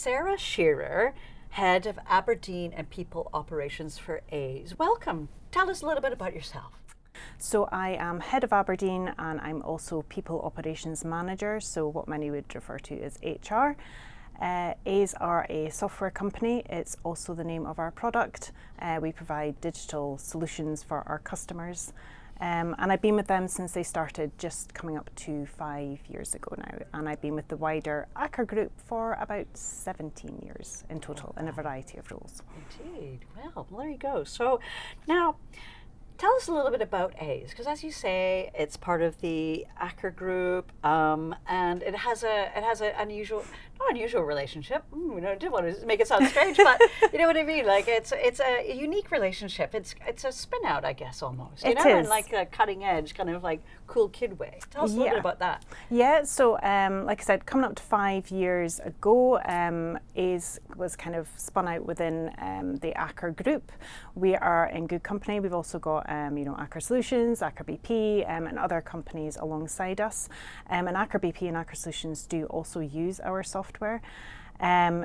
Sarah Shearer, Head of Aberdeen and People Operations for Aize. Welcome. Tell us a little bit about yourself. So I am Head of Aberdeen and I'm also People Operations Manager, so what many would refer to as HR. Aize are a software company. It's also the name of our product. We provide digital solutions for our customers. And I've been with them since they started, just coming up to 5 years ago now. And I've been with the wider Aker group for about 17 years in total, in a variety of roles. Indeed. Well, there you go. So now, tell us a little bit about Aize, because as you say, it's part of the Aker group, and it has an unusual, not unusual relationship. I didn't want to make it sound strange, but you know what I mean. Like it's a unique relationship. It's a spin out, I guess, almost. You know, in like a cutting edge, kind of like cool kid way. Tell us a little bit about that. Yeah. So, like I said, coming up to 5 years ago, Aize was kind of spun out within the Aker group. We are in good company. We've also got Aker Solutions, Aker BP, and other companies alongside us. And Aker BP and Aker Solutions do also use our software.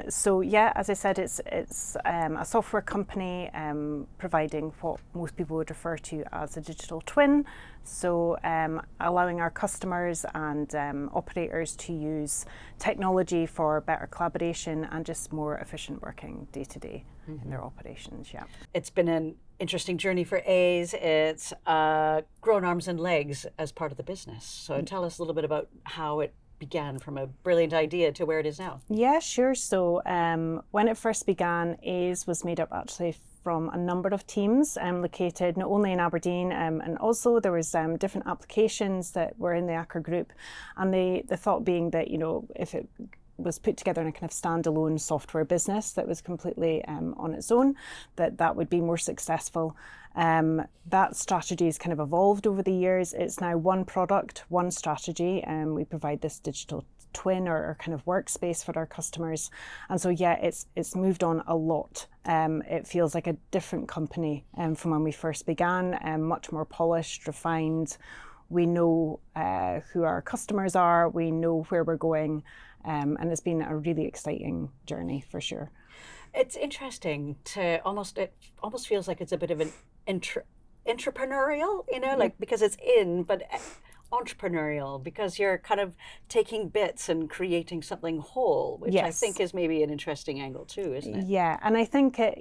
So yeah, as I said, it's a software company providing what most people would refer to as a digital twin. So allowing our customers and operators to use technology for better collaboration and just more efficient working day to day in their operations. Yeah, it's been an interesting journey for Aize. It's grown arms and legs as part of the business. So tell us a little bit about how it began from a brilliant idea to where it is now. Yeah, sure. So when it first began, Aize was made up actually from a number of teams located not only in Aberdeen and also there was different applications that were in the Aker group, and the thought being that if it was put together in a kind of standalone software business that was completely on its own, that would be more successful. That strategy has kind of evolved over the years. It's now one product, one strategy, and we provide this digital twin or kind of workspace for our customers. And so yeah, it's moved on a lot. It feels like a different company from when we first began, much more polished, refined. We know who our customers are, we know where we're going, and it's been a really exciting journey for sure. It's interesting to it almost feels like it's a bit of an entrepreneurial, like because it's but entrepreneurial because you're kind of taking bits and creating something whole, which I think is maybe an interesting angle too, isn't it? Yeah, and I think it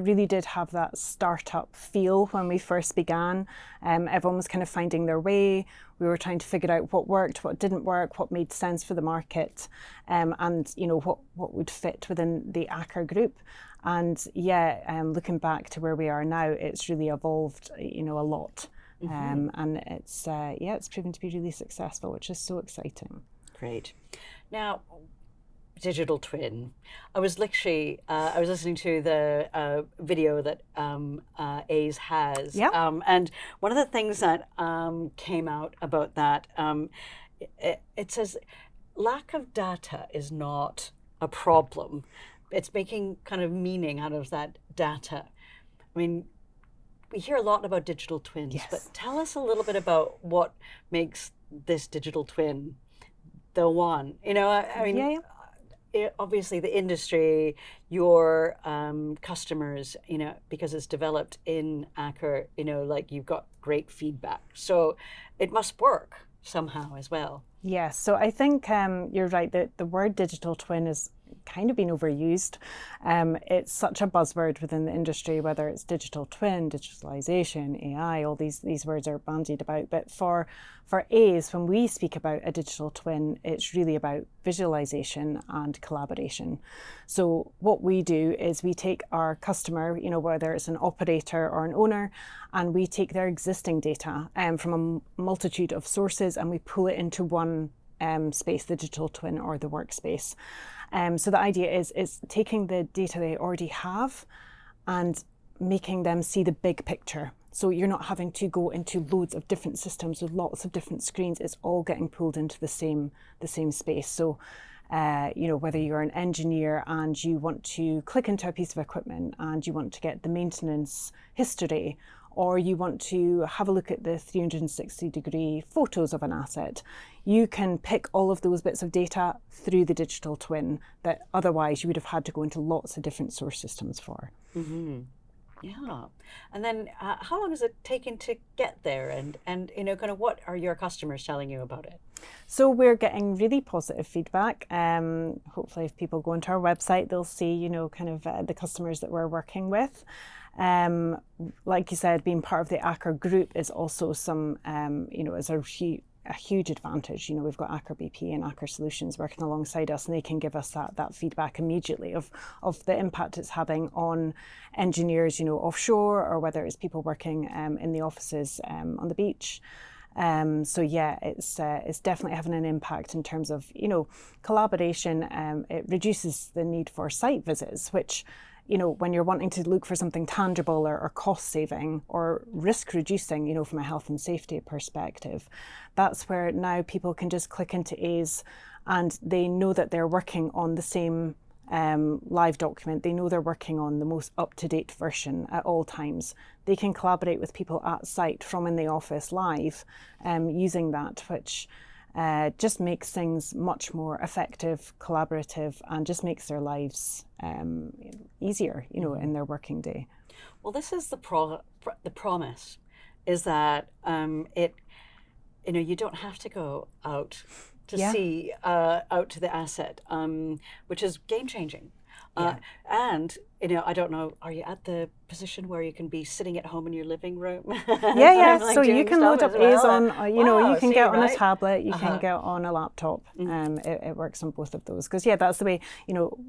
really did have that startup feel when we first began. Everyone was kind of finding their way. We were trying to figure out what worked, what didn't work, what made sense for the market, and what would fit within the Aker group. And looking back to where we are now, it's really evolved, a lot. And it's proven to be really successful, which is so exciting. Great. Now, digital twin. I was listening to the video that Aize has, and one of the things that came out about that, it says lack of data is not a problem. It's making kind of meaning out of that data. I mean, we hear a lot about digital twins, but tell us a little bit about what makes this digital twin the one. Obviously the industry, your customers, because it's developed in Aker, like you've got great feedback. So it must work somehow as well. Yes, so I think you're right that the word digital twin is kind of been overused. It's such a buzzword within the industry, whether it's digital twin, digitalization, AI, all these words are bandied about. But for Aize, when we speak about a digital twin, it's really about visualization and collaboration. So what we do is we take our customer, whether it's an operator or an owner, and we take their existing data from a multitude of sources and we pull it into one space, the digital twin or the workspace. So the idea is taking the data they already have and making them see the big picture. So you're not having to go into loads of different systems with lots of different screens. It's all getting pulled into the same space. So whether you're an engineer and you want to click into a piece of equipment and you want to get the maintenance history or you want to have a look at the 360-degree photos of an asset, you can pick all of those bits of data through the digital twin that otherwise you would have had to go into lots of different source systems for. Mm-hmm. Yeah. And then how long has it taken to get there? And kind of what are your customers telling you about it? So we're getting really positive feedback. Hopefully if people go onto our website, they'll see, kind of the customers that we're working with. Like you said, being part of the Aker group is also some, is a huge advantage. We've got Aker BP and Aker Solutions working alongside us, and they can give us that feedback immediately of the impact it's having on engineers, offshore, or whether it's people working in the offices on the beach. So yeah, it's definitely having an impact in terms of, collaboration. It reduces the need for site visits, which, when you're wanting to look for something tangible or cost saving or risk reducing, from a health and safety perspective, that's where now people can just click into Aize and they know that they're working on the same live document. They know they're working on the most up-to-date version at all times. They can collaborate with people at site from in the office live using that, which just makes things much more effective, collaborative, and just makes their lives easier, in their working day. Well, this is the promise, is that you don't have to go out to see out to the asset, which is game changing. And I don't know, are you at the position where you can be sitting at home in your living room? So you can load up Aize on, you can get on a tablet, you can get on a laptop. It works on both of those. Because that's the way,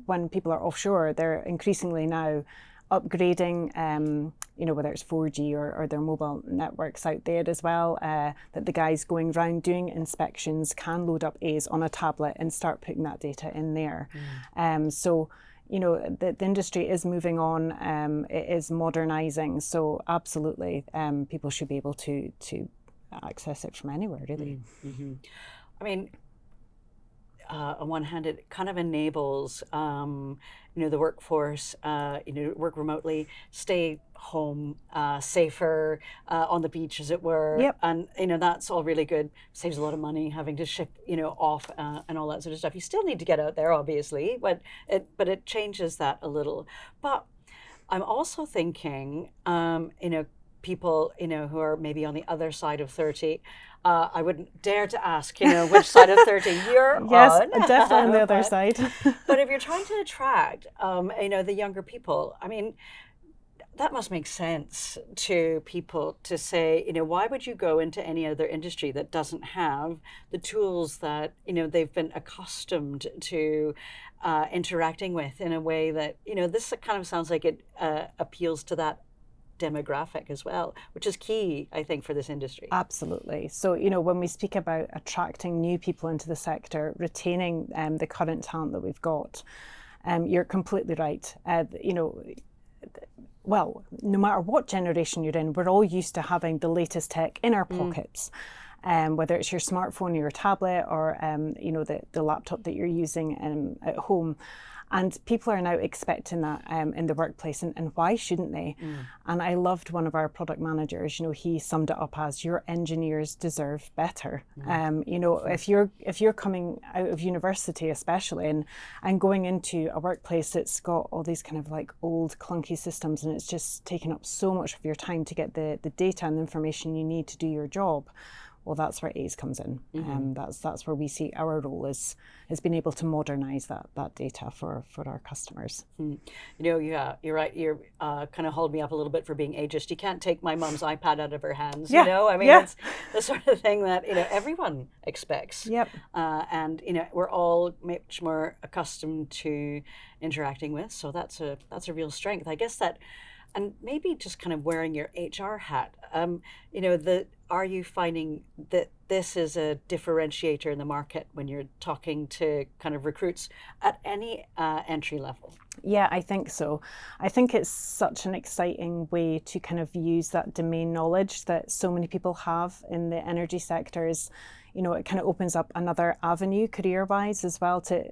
when people are offshore, they're increasingly now upgrading, whether it's 4G or their mobile networks out there as well, that the guys going around doing inspections can load up Aize on a tablet and start putting that data in there. So, the industry is moving on, it is modernising, so absolutely people should be able to access it from anywhere, really. Mm-hmm. I mean, on one hand, it kind of enables, the workforce, work remotely, stay home, safer, on the beach, as it were. Yep. And, that's all really good. Saves a lot of money having to ship, off and all that sort of stuff. You still need to get out there, obviously, but it changes that a little. But I'm also thinking, people, who are maybe on the other side of 30, I wouldn't dare to ask, which side of 30 you're on. Yes, definitely on the other side. But if you're trying to attract, the younger people, I mean, that must make sense to people to say, why would you go into any other industry that doesn't have the tools that, they've been accustomed to interacting with in a way that, this kind of sounds like it appeals to that demographic as well, which is key, I think, for this industry. Absolutely. So, when we speak about attracting new people into the sector, retaining the current talent that we've got, you're completely right. Well, no matter what generation you're in, we're all used to having the latest tech in our pockets. Whether it's your smartphone or your tablet or the laptop that you're using at home. And people are now expecting that in the workplace, and why shouldn't they? And I loved one of our product managers, he summed it up as, your engineers deserve better. If you're coming out of university especially and going into a workplace that's got all these kind of like old clunky systems, and it's just taking up so much of your time to get the data and the information you need to do your job, well, that's where Aize comes in. That's where we see our role is being able to modernise that data for our customers. Yeah, you're right. You're kind of hold me up a little bit for being ageist. You can't take my mum's iPad out of her hands. I mean, it's the sort of thing that everyone expects. Yep. And we're all much more accustomed to interacting with. So that's a real strength, I guess. That. And maybe just kind of wearing your HR hat, are you finding that this is a differentiator in the market when you're talking to kind of recruits at any entry level? Yeah, I think so. I think it's such an exciting way to kind of use that domain knowledge that so many people have in the energy sectors. It kind of opens up another avenue career-wise as well to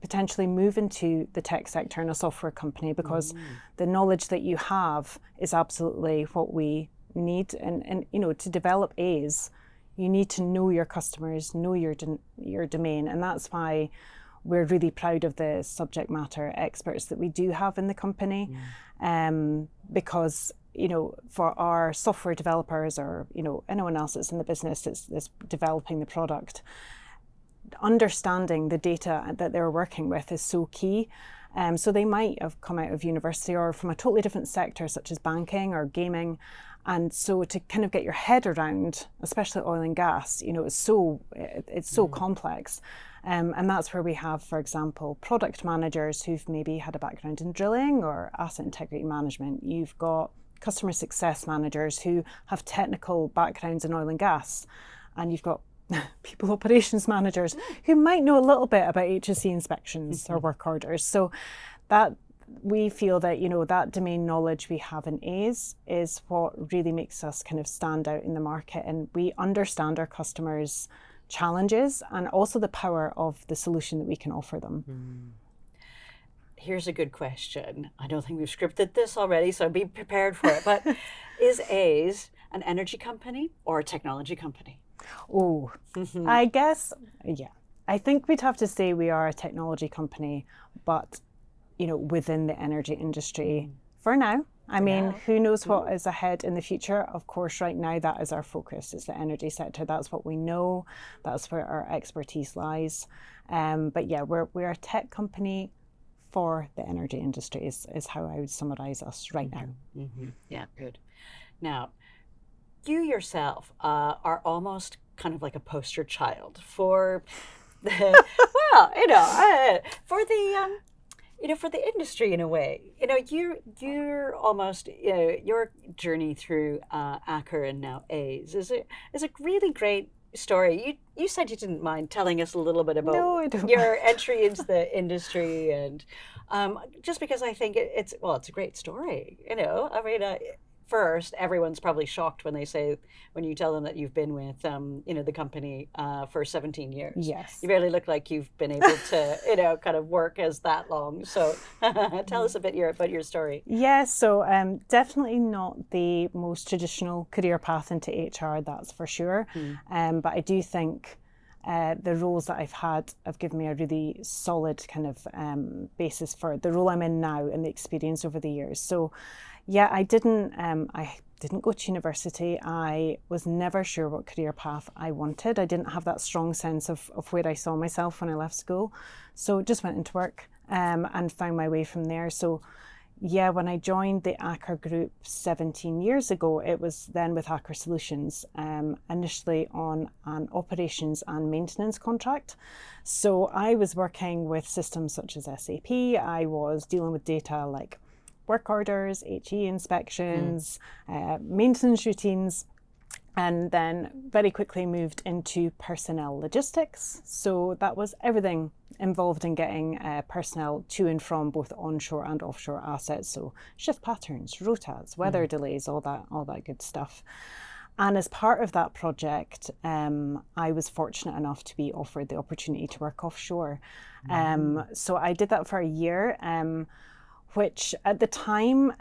potentially move into the tech sector in a software company, because the knowledge that you have is absolutely what we need, and to develop Aize, you need to know your customers, know your domain, and that's why we're really proud of the subject matter experts that we do have in the company, because for our software developers or anyone else that's in the business that's developing the product, understanding the data that they're working with is so key. So they might have come out of university or from a totally different sector, such as banking or gaming. And so to kind of get your head around, especially oil and gas, it's so complex. And that's where we have, for example, product managers who've maybe had a background in drilling or asset integrity management. You've got customer success managers who have technical backgrounds in oil and gas. And you've got people operations managers who might know a little bit about HSE inspections or work orders. So that we feel that that domain knowledge we have in Aize is what really makes us kind of stand out in the market, and we understand our customers' challenges and also the power of the solution that we can offer them. Here's a good question. I don't think we've scripted this already, so be prepared for it. But is Aize an energy company or a technology company? Oh, I guess, yeah. I think we'd have to say we are a technology company, but within the energy industry for now. I mean, who knows what is ahead in the future? Of course, right now, that is our focus. It's the energy sector. That's what we know. That's where our expertise lies. But yeah, we're a tech company for the energy industry is how I would summarize us right now. Yeah, good. Now, you yourself are almost kind of like a poster child for the, for the industry in a way. You're almost, your journey through Aker and now Aize is a really great story. You said you didn't mind telling us a little bit about your entry into the industry, and just because I think it's a great story. I mean, first, everyone's probably shocked when you tell them that you've been with the company for 17 years. Yes. You barely look like you've been able to kind of work as that long. So tell us a bit about your story. Yeah, so definitely not the most traditional career path into HR, that's for sure. But I do think the roles that I've had have given me a really solid kind of basis for the role I'm in now and the experience over the years. So yeah, I didn't go to university. I was never sure what career path I wanted. I didn't have that strong sense of where I saw myself when I left school. So just went into work and found my way from there. So yeah, when I joined the Aker group 17 years ago, it was then with Aker Solutions, initially on an operations and maintenance contract. So I was working with systems such as SAP. I was dealing with data like work orders, HE inspections, maintenance routines, and then very quickly moved into personnel logistics. So that was everything involved in getting personnel to and from both onshore and offshore assets. So shift patterns, rotas, weather delays, all that good stuff. And as part of that project, I was fortunate enough to be offered the opportunity to work offshore. So I did that for a year. Which at the time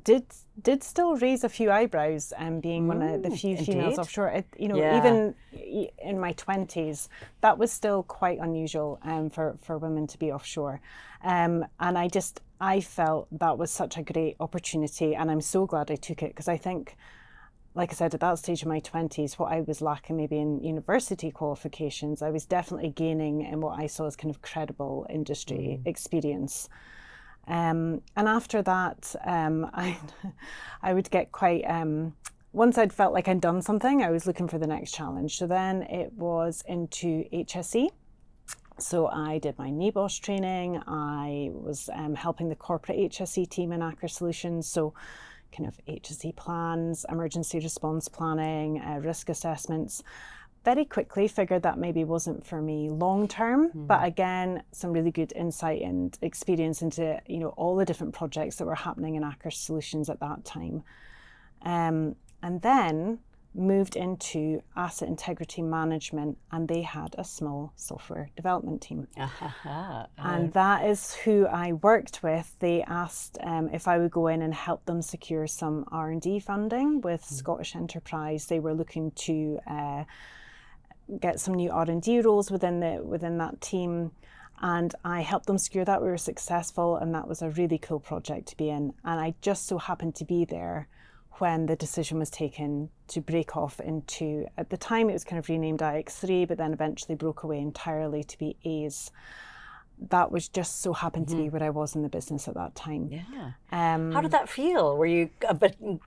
did still raise a few eyebrows, being one of the few females offshore. Even in my 20s, that was still quite unusual for women to be offshore. And I felt that was such a great opportunity, and I'm so glad I took it, because I think, like I said, at that stage of my 20s, what I was lacking maybe in university qualifications, I was definitely gaining in what I saw as kind of credible industry experience. And after that, I would get quite, once I'd felt like I'd done something, I was looking for the next challenge. So then it was into HSE. So I did my NEBOSH training. I was helping the corporate HSE team in Aker Solutions. So kind of HSE plans, emergency response planning, risk assessments. Very quickly figured that maybe wasn't for me long term, but again, some really good insight and experience into all the different projects that were happening in Aker Solutions at that time. And then moved into asset integrity management, and they had a small software development team. And that is who I worked with. They asked if I would go in and help them secure some R&D funding with Scottish Enterprise. They were looking to get some new R&D roles within that team. And I helped them secure that. We were successful, and that was a really cool project to be in. And I just so happened to be there when the decision was taken to break off into, at the time it was kind of renamed iX3, but then eventually broke away entirely to be Aize. That was just so happened to be where I was in the business at that time. Yeah. How did that feel? Were you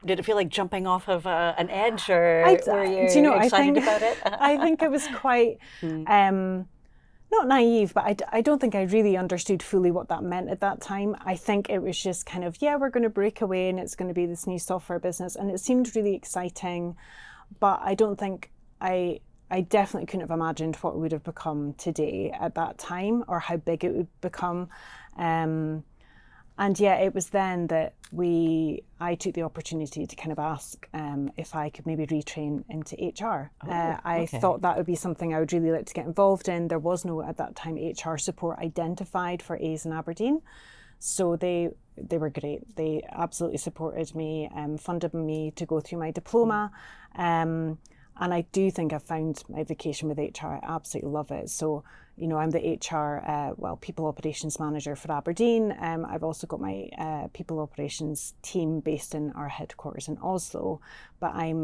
did it feel like jumping off of an edge, or were you excited about it? I think it was quite not naive, but I don't think I really understood fully what that meant at that time. I think it was just kind of, we're going to break away and it's going to be this new software business. And it seemed really exciting, but I don't think I definitely couldn't have imagined what it would have become today at that time, or how big it would become. And it was then that I took the opportunity to kind of ask if I could maybe retrain into HR. I thought that would be something I would really like to get involved in. There was no, at that time, HR support identified for Aize in Aberdeen. So they were great. They absolutely supported me, funded me to go through my diploma. And I do think I've found my vocation with HR. I absolutely love it. So, I'm the HR, people operations manager for Aberdeen. I've also got my people operations team based in our headquarters in Oslo, but I'm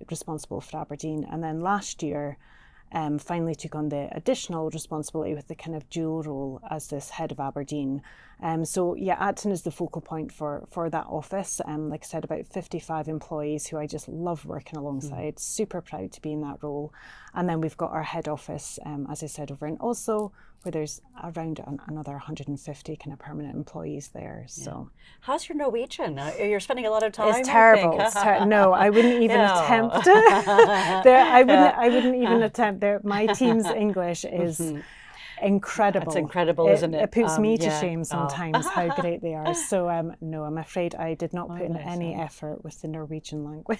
responsible for Aberdeen. And then last year, finally took on the additional responsibility with the kind of dual role as this head of Aberdeen. Acton is the focal point for that office. Like I said, about 55 employees who I just love working alongside, super proud to be in that role. And then we've got our head office, as I said, over in Oslo, where there's around another 150 kind of permanent employees there. So, how's your Norwegian? You're spending a lot of time. It's terrible. No, I wouldn't even attempt. I wouldn't even attempt. My team's English is incredible. It's incredible, isn't it? It puts me to shame sometimes how great they are. So no, I'm afraid I did not put in any effort with the Norwegian language.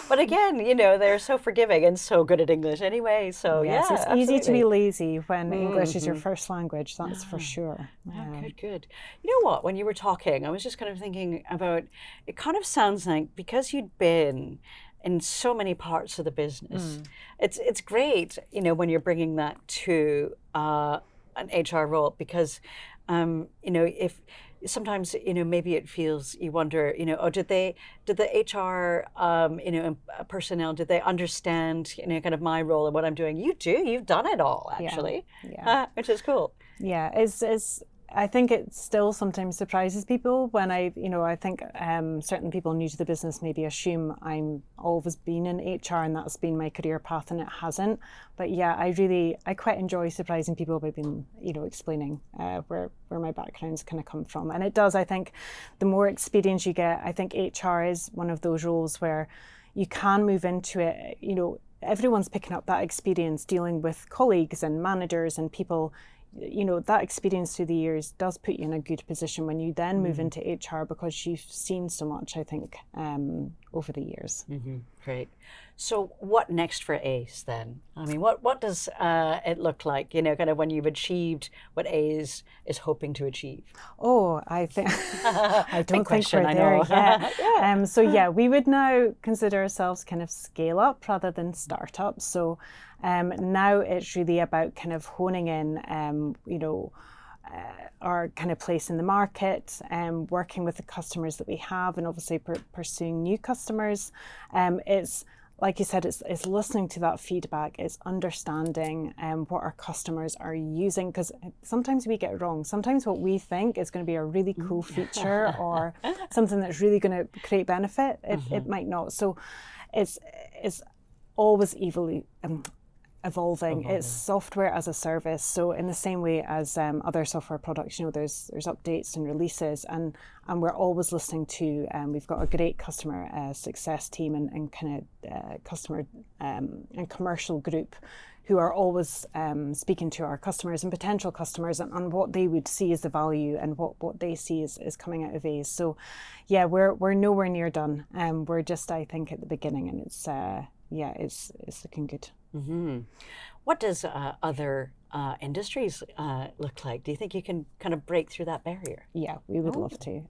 But again, they're so forgiving and so good at English anyway. So yes, it's absolutely. easy to be lazy when English is your first language. That's for sure. Good. You know what? When you were talking, I was just kind of thinking about. It kind of sounds like because you'd been in so many parts of the business, it's great, when you're bringing that to an HR role, because if sometimes maybe it feels, you wonder, did the HR personnel, did they understand kind of my role and what I'm doing? You've done it all actually, which is cool. I think it still sometimes surprises people when I think certain people new to the business maybe assume I'm always been in HR and that's been my career path, and it hasn't. But I quite enjoy surprising people by being, explaining where my background's kind of come from. And it does, I think, the more experience you get, I think HR is one of those roles where you can move into it, everyone's picking up that experience dealing with colleagues and managers and people. That experience through the years does put you in a good position when you then move into HR, because you've seen so much, I think, over the years. Great. So what next for Aize then? I mean, what does it look like, kind of when you've achieved what Aize is hoping to achieve? Oh, I think, I don't think we're there yet. We would now consider ourselves kind of scale up rather than start up. So now it's really about kind of honing in, our kind of place in the market, working with the customers that we have, and obviously pursuing new customers. It's, like you said, it's listening to that feedback, it's understanding what our customers are using, because sometimes we get it wrong. Sometimes what we think is going to be a really cool feature or something that's really going to create benefit, it might not. So it's always evolving. It's software as a service. So in the same way as other software products, there's updates and releases, and we're always listening to. We've got a great customer success team and kind of customer and commercial group who are always speaking to our customers and potential customers on what they would see as the value and what they see is coming out of Aize. So yeah, we're nowhere near done. We're just, I think, at the beginning, and it's looking good. Mm-hmm. What does other industries look like? Do you think you can kind of break through that barrier? Yeah, we would love to.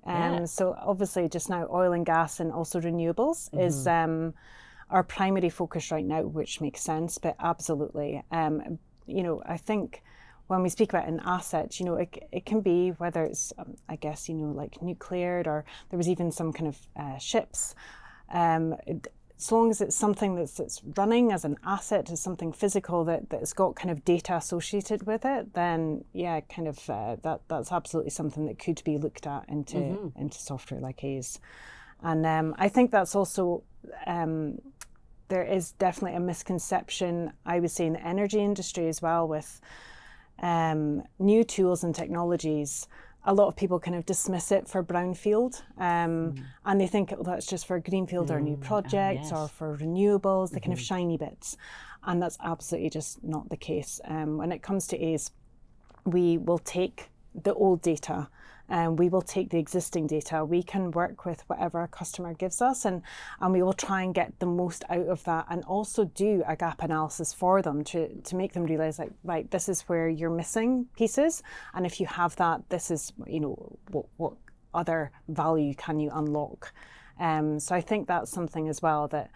So obviously just now oil and gas and also renewables is our primary focus right now, which makes sense, but absolutely. I think when we speak about an asset, it can be whether it's, I guess, like nuclear, or there was even some kind of ships. As long as it's something that's running as an asset, as something physical that's got kind of data associated with it, then yeah, kind of that's absolutely something that could be looked at into software like Aize. And I think that's also there is definitely a misconception, I would say, in the energy industry as well, with new tools and technologies. A lot of people kind of dismiss it for brownfield, and they think that's just for greenfield or new projects or for renewables, the kind of shiny bits. And that's absolutely just not the case. When it comes to Aize, we will take the old data, and we will take the existing data. We can work with whatever our customer gives us, and we will try and get the most out of that, and also do a gap analysis for them to make them realize, like, right, this is where you're missing pieces, and if you have that, this is what other value can you unlock. So I think that's something as well that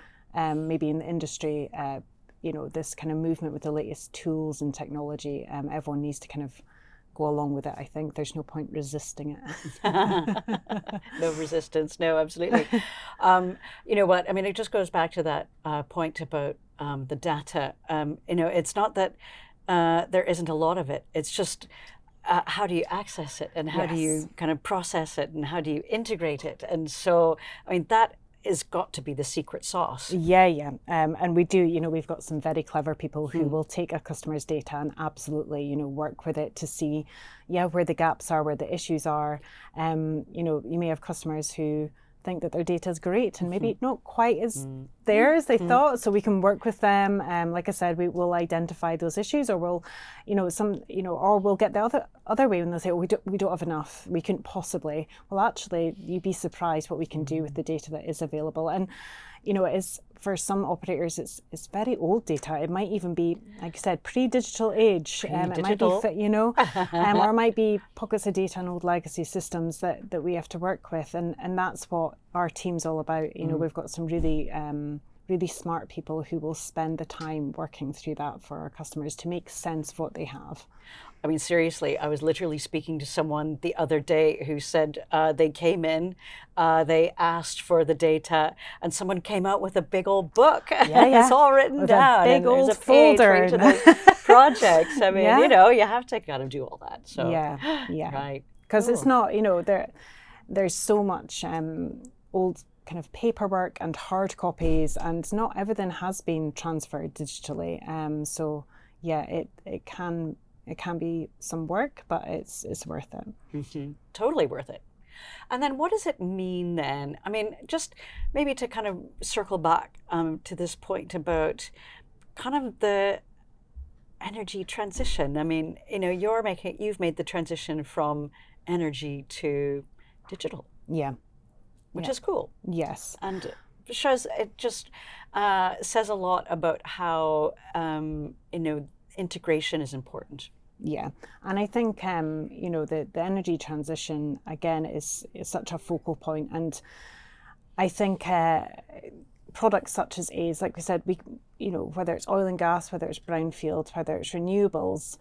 maybe in the industry, this kind of movement with the latest tools and technology, everyone needs to kind of go along with it. I think there's no point resisting it. No resistance. No, absolutely. You know what? I mean, it just goes back to that point about the data. It's not that there isn't a lot of it. It's just how do you access it, and how do you kind of process it, and how do you integrate it? And so, I mean, that has got to be the secret sauce. Yeah. And we do, we've got some very clever people who will take a customer's data and absolutely, work with it to see, where the gaps are, where the issues are. You may have customers who think that their data is great and maybe not quite as there as they thought. So we can work with them. Like I said, we will identify those issues, or we'll, or we'll get the other way when they say, we don't have enough. We couldn't possibly. Well, actually, you'd be surprised what we can do with the data that is available. And, it is, for some operators, it's very old data. It might even be, like I said, pre-digital age. It might be, or it might be pockets of data and old legacy systems that we have to work with. And that's what our team's all about. We've got some really smart people who will spend the time working through that for our customers to make sense of what they have. I mean, seriously, I was literally speaking to someone the other day who said they came in, they asked for the data, and someone came out with a big old book. It's all written with down. A big old there's a folder. Projects. I mean, you have to kind of do all that. So right. Because it's not, there's so much old kind of paperwork and hard copies, and not everything has been transferred digitally. It can be some work, but it's worth it. Mm-hmm. Totally worth it. And then what does it mean then? I mean, just maybe to kind of circle back to this point about kind of the energy transition. I mean, you've made the transition from energy to digital. Yeah. Which is cool. Yes. And it just says a lot about how, integration is important. Yeah. And I think, the energy transition, again, is such a focal point. And I think products such as Aize, like we said, whether it's oil and gas, whether it's brownfield, whether it's renewables,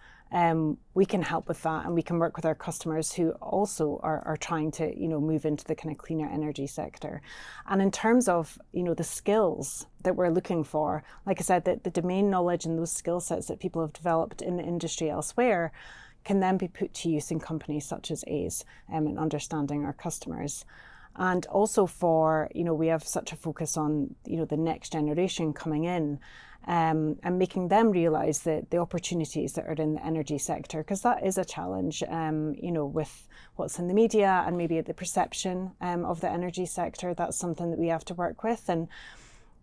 we can help with that, and we can work with our customers who also are trying to, move into the kind of cleaner energy sector. And in terms of, the skills that we're looking for, like I said, the domain knowledge and those skill sets that people have developed in the industry elsewhere can then be put to use in companies such as Aize, in understanding our customers. And also for, we have such a focus on, the next generation coming in, and making them realise the opportunities that are in the energy sector, because that is a challenge, with what's in the media and maybe the perception of the energy sector. That's something that we have to work with. And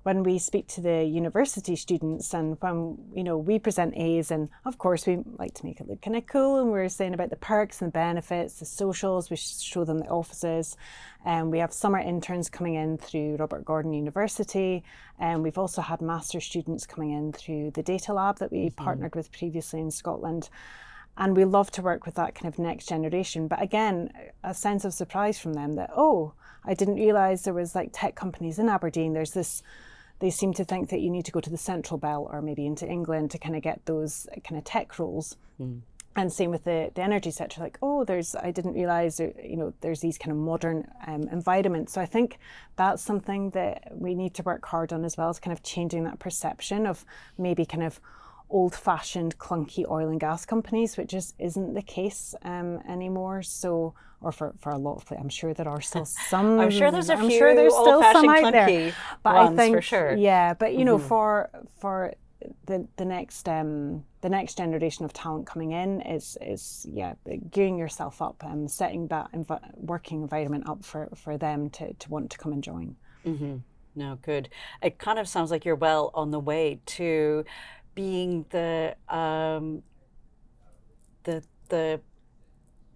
when we speak to the university students and when, you know, we present Aize, and of course we like to make it look kind of cool, and we're saying about the perks and the benefits, the socials, we show them the offices, and we have summer interns coming in through Robert Gordon University, and we've also had master students coming in through the data lab that we partnered with previously in Scotland. And we love to work with that kind of next generation. But again, a sense of surprise from them that, oh, I didn't realise there was like tech companies in Aberdeen. There's this, they seem to think that you need to go to the Central Belt or maybe into England to kind of get those kind of tech roles. And same with the energy sector, like, oh, I didn't realise, you know, there's these kind of modern environments. So I think that's something that we need to work hard on as well, is kind of changing that perception of maybe kind of old-fashioned, clunky oil and gas companies, which just isn't the case anymore. So, or for a lot of places, I'm sure there are still some. I'm sure there's a few there's still some old-fashioned out there. clunky But ones, I think, for sure. yeah. But you know, for the next generation of talent coming in is gearing yourself up and setting that working environment up for them to want to come and join. No, good. It kind of sounds like you're well on the way to being the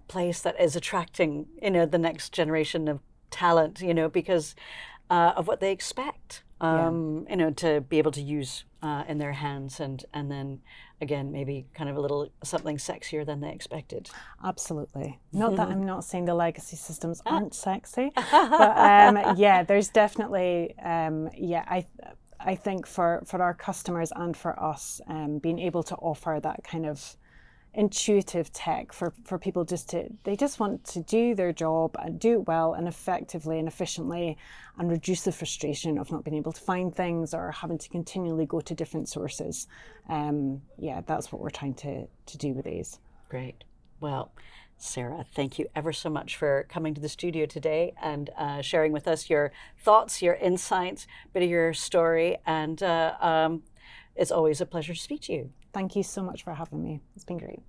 place that is attracting, you know, the next generation of talent, you know, because of what they expect, you know, to be able to use in their hands, and then again maybe kind of a little something sexier than they expected. Absolutely. Not that I'm not saying the legacy systems aren't sexy, but yeah, there's definitely I think for our customers and for us, being able to offer that kind of intuitive tech for people they just want to do their job and do it well and effectively and efficiently, and reduce the frustration of not being able to find things or having to continually go to different sources. That's what we're trying to do with Aize. Great. Well, Sarah, thank you ever so much for coming to the studio today and sharing with us your thoughts, your insights, a bit of your story, and it's always a pleasure to speak to you. Thank you so much for having me. It's been great.